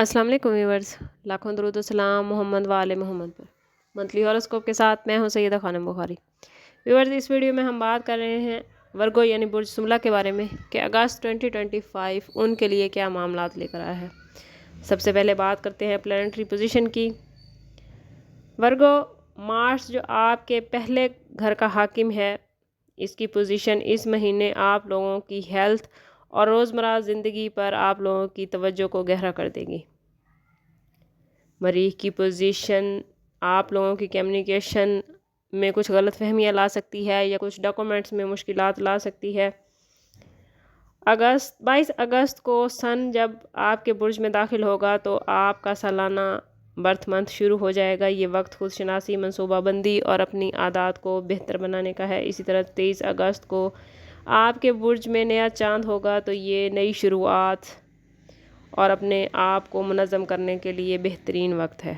अस्सलाम वालेकुम व्यूअर्स, लाखों दरूद व सलाम मोहम्मद वाले मोहम्मद पर। मंथली हॉरोस्कोप के साथ मैं हूं सैयदा खानम बुखारी। व्यूअर्स, इस वीडियो में हम बात कर रहे हैं वर्गो यानी बुर्ज सुमला के बारे में कि अगस्त 2025 उनके लिए क्या मामलात लेकर आया है। सबसे पहले बात करते हैं प्लैनेटरी पोजीशन की। वर्गो, मार्स जो आपके पहले घर का हाकिम है, इसकी पोजीशन इस महीने आप लोगों की हेल्थ और रोज़मर्रा ज़िंदगी पर आप लोगों की तवज्जो को गहरा कर देगी। मरीख की पोजीशन आप लोगों की कम्युनिकेशन में कुछ गलत फहमियाँ ला सकती है या कुछ डॉक्यूमेंट्स में मुश्किलात ला सकती है। 22 अगस्त को सन जब आपके बुर्ज में दाखिल होगा तो आपका सालाना बर्थ मंथ शुरू हो जाएगा। ये वक्त खुद शनासी, मनसूबाबंदी और अपनी आदत को बेहतर बनाने का है। इसी तरह 23 अगस्त को आपके बुर्ज में नया चांद होगा तो ये नई शुरुआत और अपने आप को मुनज़्ज़म करने के लिए बेहतरीन वक्त है।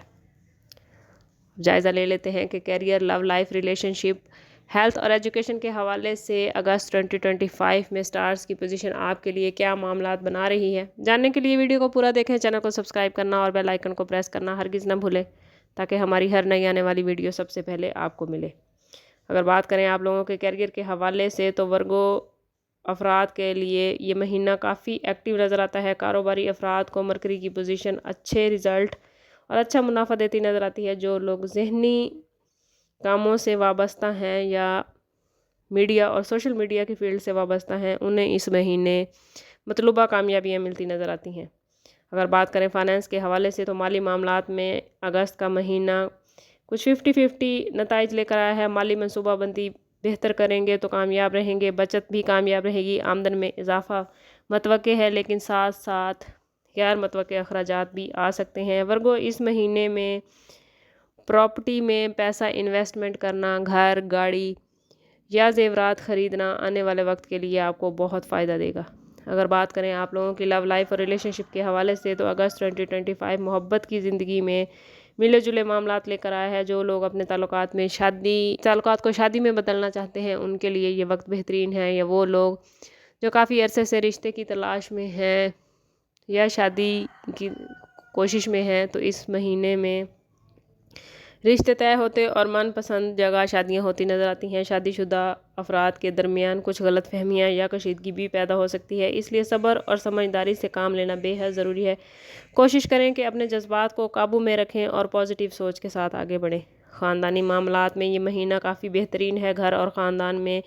जायज़ा ले लेते हैं कि career, love life, relationship, health और एजुकेशन के हवाले से अगस्त 2025 में स्टार्स की पोजीशन आपके लिए क्या मामलात बना रही है। जानने के लिए वीडियो को पूरा देखें, चैनल को सब्सक्राइब करना और बेल आइकन को प्रेस करना हरगिज़ न भूलें ताकि हमारी हर नई आने वाली वीडियो सबसे पहले आपको मिले। अगर बात करें आप लोगों के कैरियर के हवाले से तो वर्गो अफराद के लिए ये महीना काफ़ी एक्टिव नज़र आता है। कारोबारी अफराद को मरकरी की पोजीशन अच्छे रिज़ल्ट और अच्छा मुनाफा देती नज़र आती है। जो लोग ज़हनी कामों से वाबस्ता हैं या मीडिया और सोशल मीडिया की फील्ड से वाबस्ता हैं, उन्हें इस महीने मतलूबा कामयाबियाँ मिलती नज़र आती हैं। अगर बात करें फाइनेंस के हवाले से तो माली मामलात में अगस्त का महीना कुछ 50-50 नताइज लेकर आया है। माली मनसूबाबंदी बेहतर करेंगे तो कामयाब रहेंगे, बचत भी कामयाब रहेगी, आमदन में इजाफा मतवक्के है, लेकिन साथ साथ गैर मतवक्के अखराजात भी आ सकते हैं। वर्गो, इस महीने में प्रॉपर्टी में पैसा इन्वेस्टमेंट करना, घर, गाड़ी या जेवरात ख़रीदना आने वाले वक्त के लिए आपको बहुत फ़ायदा देगा। अगर बात करें आप लोगों की लव लाइफ और रिलेशनशिप के हवाले से तो अगस्त 2025 मोहब्बत की ज़िंदगी में मिले जुले मामलात लेकर आया है। जो लोग अपने ताल्लुकात को शादी में बदलना चाहते हैं, उनके लिए ये वक्त बेहतरीन है। या वो लोग जो काफ़ी अरसे से रिश्ते की तलाश में हैं या शादी की कोशिश में हैं, तो इस महीने में रिश्ते तय होते और मनपसंद जगह शादियां होती नज़र आती हैं। शादीशुदा अफराद के दरमियान कुछ गलत फहमियाँ या कशीदगी भी पैदा हो सकती है, इसलिए सब्र और समझदारी से काम लेना बेहद ज़रूरी है। कोशिश करें कि अपने जज्बात को काबू में रखें और पॉजिटिव सोच के साथ आगे बढ़ें। ख़ानदानी मामलात में ये महीना काफ़ी बेहतरीन है। घर और ख़ानदान में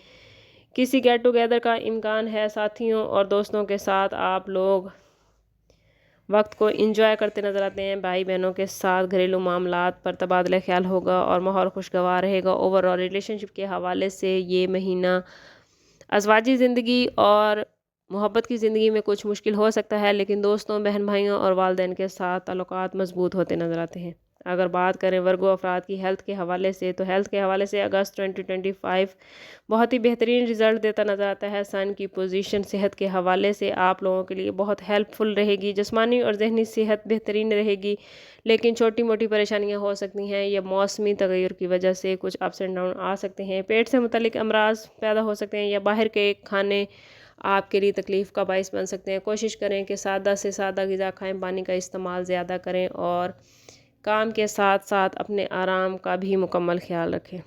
किसी गेट टुगेदर का इम्कान है। साथियों और दोस्तों के साथ आप लोग वक्त को एंजॉय करते नज़र आते हैं। भाई बहनों के साथ घरेलू मामलात पर तबादला ख्याल होगा और माहौल खुशगवार रहेगा। ओवरऑल रिलेशनशिप के हवाले से ये महीना अज़वाजी ज़िंदगी और मोहब्बत की ज़िंदगी में कुछ मुश्किल हो सकता है, लेकिन दोस्तों, बहन भाइयों और वालिदैन के साथ ताल्लुकात मजबूत होते नज़र आते हैं। अगर बात करें वर्गो अफराद की हेल्थ के हवाले से तो हेल्थ के हवाले से अगस्त 2025 बहुत ही बेहतरीन रिज़ल्ट देता नज़र आता है। सन की पोजीशन सेहत के हवाले से आप लोगों के लिए बहुत हेल्पफुल रहेगी। जिस्मानी और जहनी सेहत बेहतरीन रहेगी, लेकिन छोटी मोटी परेशानियां हो सकती हैं। यह मौसमी तगैर की वजह से कुछ अप्स एंड डाउन आ सकते हैं। पेट से मुतल्लिक अमराज पैदा हो सकते हैं या बाहर के खाने आपके लिए तकलीफ़ का बाइस बन सकते हैं। कोशिश करें कि सादा से सादा ग़िज़ा खाएँ, पानी का इस्तेमाल ज़्यादा करें और काम के साथ साथ अपने आराम का भी मुकम्मल ख्याल रखें।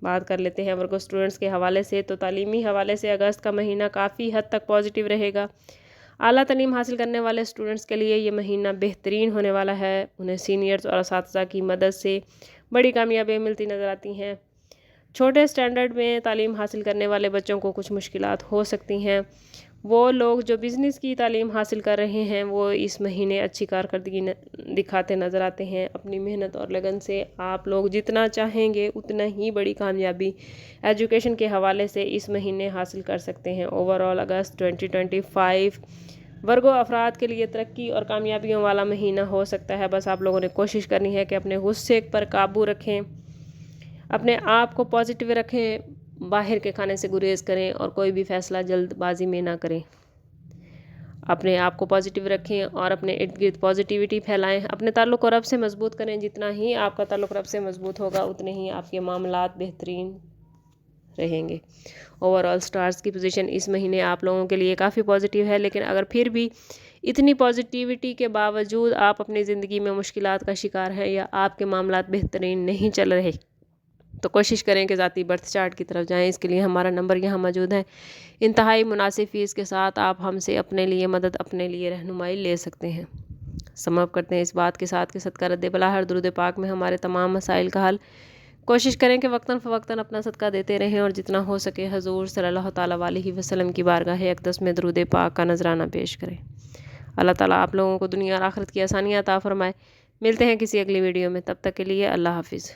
बात कर लेते हैं वर्गो स्टूडेंट्स के हवाले से तो तालीमी हवाले से अगस्त का महीना काफ़ी हद तक पॉजिटिव रहेगा। आला तालीम हासिल करने वाले स्टूडेंट्स के लिए ये महीना बेहतरीन होने वाला है। उन्हें सीनियर्स और असातिज़ा की मदद से बड़ी कामयाबियाँ मिलती नज़र आती हैं। छोटे स्टैंडर्ड में तालीम हासिल करने वाले बच्चों को कुछ मुश्किलात हो सकती हैं। वो लोग जो बिज़नेस की तालीम हासिल कर रहे हैं, वो इस महीने अच्छी कारकर्दगी दिखाते नज़र आते हैं। अपनी मेहनत और लगन से आप लोग जितना चाहेंगे उतना ही बड़ी कामयाबी एजुकेशन के हवाले से इस महीने हासिल कर सकते हैं। ओवरऑल अगस्त 2025 वर्गो अफराद के लिए तरक्की और कामयाबियों वाला महीना हो सकता है। बस आप लोगों ने कोशिश करनी है कि अपने गुस्से पर काबू रखें, अपने आप को पॉजिटिव रखें, बाहर के खाने से गुरेज करें और कोई भी फ़ैसला जल्दबाजी में ना करें। अपने आप को पॉजिटिव रखें और अपने इर्द गिर्द पॉजिटिविटी फैलाएं। अपने ताल्लुक़ को रब से मजबूत करें। जितना ही आपका ताल्लुक़ रब से मजबूत होगा, उतने ही आपके मामलात बेहतरीन रहेंगे। ओवरऑल स्टार्स की पोजीशन इस महीने आप लोगों के लिए काफ़ी पॉजिटिव है, लेकिन अगर फिर भी اتنی پازیٹیوٹی کے باوجود آپ اپنی زندگی میں مشکلات کا شکار ہیں یا آپ کے معاملات بہترین نہیں چل رہے، تو کوشش کریں کہ ذاتی برتھ چارٹ کی طرف جائیں۔ اس کے لیے ہمارا نمبر یہاں موجود ہے، انتہائی مناسب فیس کے ساتھ آپ ہم سے اپنے لیے مدد، اپنے لیے رہنمائی لے سکتے ہیں۔ سماپت کرتے ہیں اس بات کے ساتھ کہ صدقہ رد بلا ہر درود پاک میں ہمارے تمام مسائل کا حل۔ کوشش کریں کہ وقتاً فوقتاً اپنا صدقہ دیتے رہیں اور جتنا ہو سکے حضور صلی اللہ تعالیٰ علیہ وسلم کی بارگاہ اقدس میں درود پاک کا نذرانہ پیش کریں۔ اللہ تعالیٰ آپ لوگوں کو دنیا اور آخرت کی آسانیاں عطا فرمائے۔ ملتے ہیں کسی اگلی ویڈیو میں، تب تک کے لیے اللہ حافظ۔